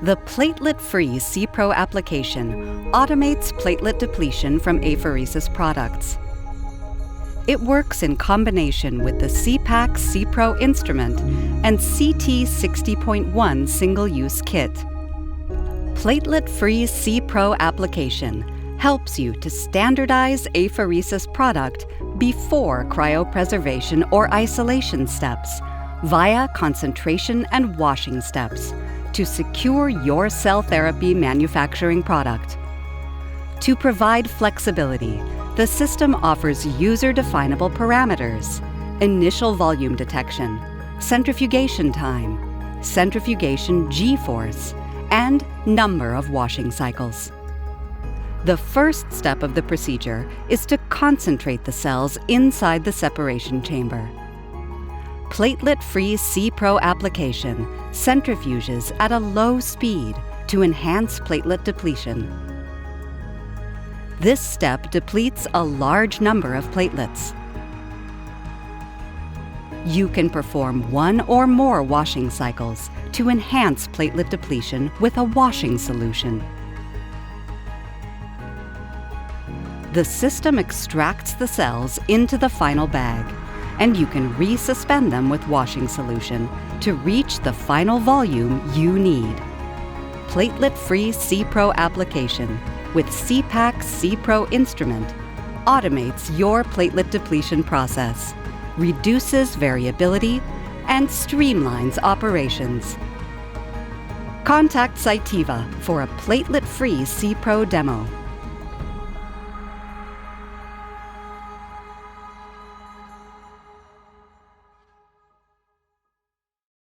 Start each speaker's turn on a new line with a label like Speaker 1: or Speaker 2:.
Speaker 1: The PlateletFree C-Pro application automates platelet depletion from apheresis products. It works in combination with the Sepax C-Pro instrument and CT 60.1 single-use kit. PlateletFree C-Pro application helps you to standardize apheresis product before cryopreservation or isolation steps via concentration and washing steps to secure your cell therapy manufacturing product. To provide flexibility, the system offers user-definable parameters: initial volume detection, centrifugation time, centrifugation G-force, and number of washing cycles. The first step of the procedure is to concentrate the cells inside the separation chamber. PlateletFree C-Pro application centrifuges at a low speed to enhance platelet depletion. This step depletes a large number of platelets. You can perform one or more washing cycles to enhance platelet depletion with a washing solution. The system extracts the cells into the final bag, and you can resuspend them with washing solution to reach the final volume you need. PlateletFree C-Pro application with Sepax C-Pro instrument automates your platelet depletion process, reduces variability, and streamlines operations. Contact Cytiva for a PlateletFree C-Pro demo.